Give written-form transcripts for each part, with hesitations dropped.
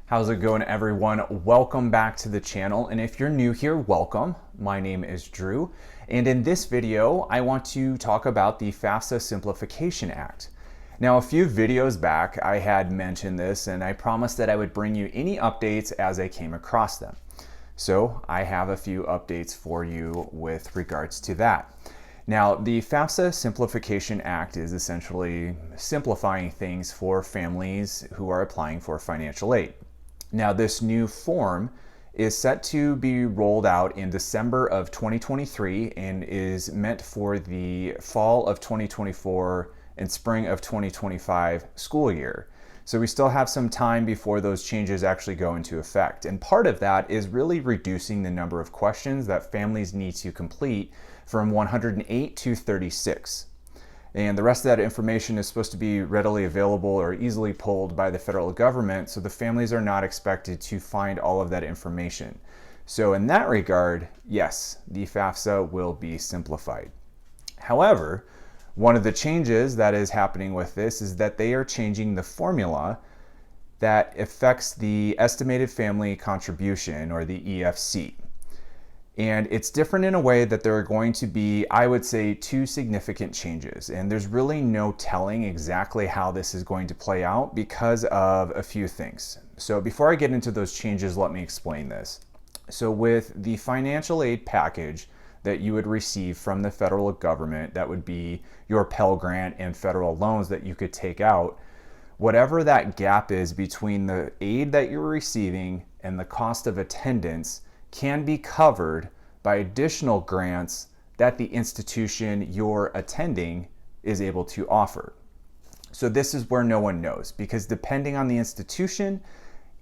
How's it going, everyone? Welcome back to the channel. And if you're new here, welcome. My name is Drew. And in this video, I want to talk about the FAFSA Simplification Act. Now, a few videos back, I had mentioned this and I promised that I would bring you any updates as I came across them. So I have a few updates for you with regards to that. Now, the FAFSA Simplification Act is essentially simplifying things for families who are applying for financial aid. Now, this new form is set to be rolled out in December of 2023 and is meant for the fall of 2024 and spring of 2025 school year. So we still have some time before those changes actually go into effect. And part of that is really reducing the number of questions that families need to complete from 108 to 36. And the rest of that information is supposed to be readily available or easily pulled by the federal government, so the families are not expected to find all of that information. So in that regard, yes, the FAFSA will be simplified. However, one of the changes that is happening with this is that they are changing the formula that affects the estimated family contribution, or the EFC. And it's different in a way that there are going to be, I would say, two significant changes. And there's really no telling exactly how this is going to play out because of a few things. So before I get into those changes, let me explain this. So with the financial aid package that you would receive from the federal government, that would be your Pell Grant and federal loans that you could take out, whatever that gap is between the aid that you're receiving and the cost of attendance can be covered by additional grants that the institution you're attending is able to offer. So this is where no one knows, because depending on the institution,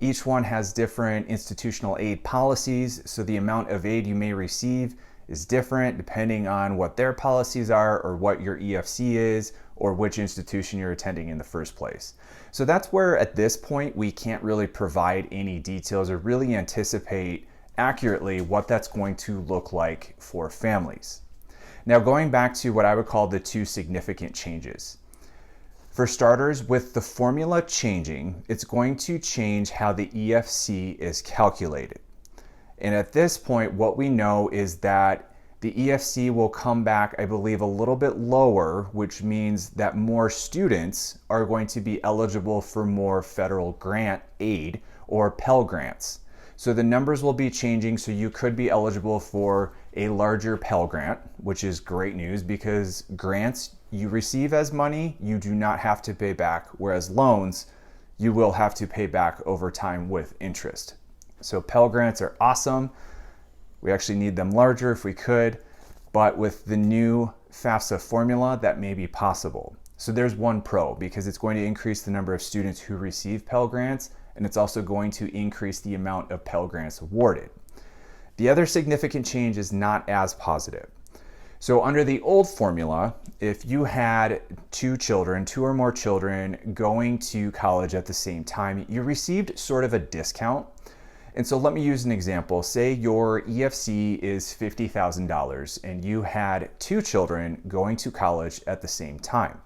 each one has different institutional aid policies. So the amount of aid you may receive is different depending on what their policies are, or what your EFC is, or which institution you're attending in the first place. So that's where at this point we can't really provide any details or really anticipate accurately what that's going to look like for families. Now, going back to what I would call the two significant changes. For starters, with the formula changing, it's going to change how the EFC is calculated. And at this point, what we know is that the EFC will come back, I believe, a little bit lower, which means that more students are going to be eligible for more federal grant aid or Pell Grants. So the numbers will be changing, so you could be eligible for a larger Pell Grant, which is great news because grants you receive as money, you do not have to pay back, whereas loans, you will have to pay back over time with interest. So Pell Grants are awesome. We actually need them larger if we could, but with the new FAFSA formula, that may be possible. So there's one pro, because it's going to increase the number of students who receive Pell Grants, and it's also going to increase the amount of Pell Grants awarded. The other significant change is not as positive. So under the old formula, if you had two or more children going to college at the same time, you received sort of a discount. And so let me use an example. Say your EFC is $50,000 and you had two children going to college at the same time.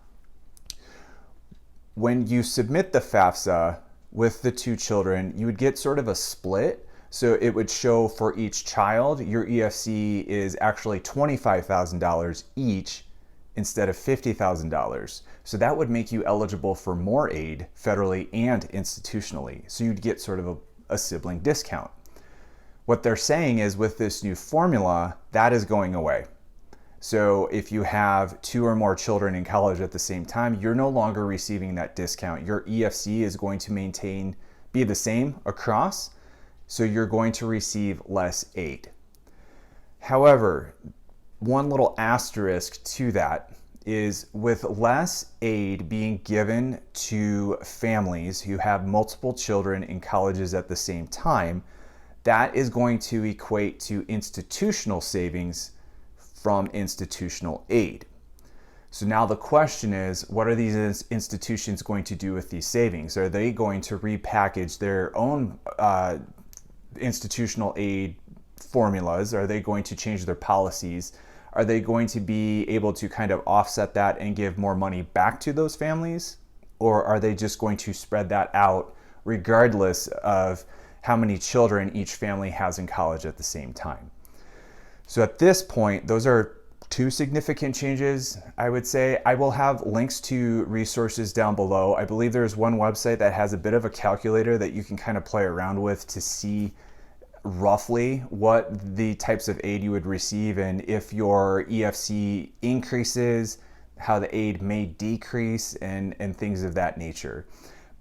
When you submit the FAFSA with the two children, you would get sort of a split. So it would show for each child, your EFC is actually $25,000 each instead of $50,000. So that would make you eligible for more aid federally and institutionally. So you'd get sort of a sibling discount. What they're saying is with this new formula, that is going away. So if you have two or more children in college at the same time, you're no longer receiving that discount. Your EFC is going to be the same across, so you're going to receive less aid. However, one little asterisk to that is with less aid being given to families who have multiple children in colleges at the same time, that is going to equate to institutional savings from institutional aid. So now the question is, what are these institutions going to do with these savings? Are they going to repackage their own institutional aid formulas? Are they going to change their policies? Are they going to be able to kind of offset that and give more money back to those families? Or are they just going to spread that out regardless of how many children each family has in college at the same time. So at this point, those are two significant changes, I would say. I will have links to resources down below. I believe there's one website that has a bit of a calculator that you can kind of play around with to see roughly what the types of aid you would receive, and if your EFC increases, how the aid may decrease, and things of that nature.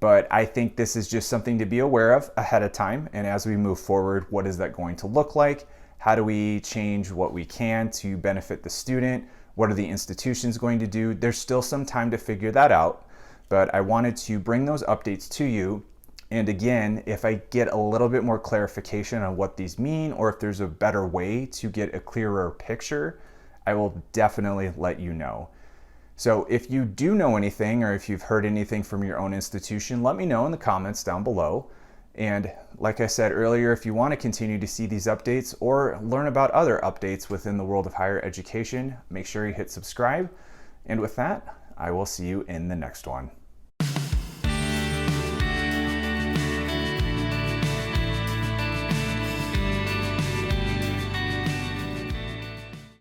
But I think this is just something to be aware of ahead of time, and as we move forward, what is that going to look like? How do we change what we can to benefit the student? What are the institutions going to do? There's still some time to figure that out, but I wanted to bring those updates to you. And again, if I get a little bit more clarification on what these mean, or if there's a better way to get a clearer picture, I will definitely let you know. So if you do know anything, or if you've heard anything from your own institution, let me know in the comments down below. And like I said earlier, if you want to continue to see these updates or learn about other updates within the world of higher education, make sure you hit subscribe. And with that, I will see you in the next one.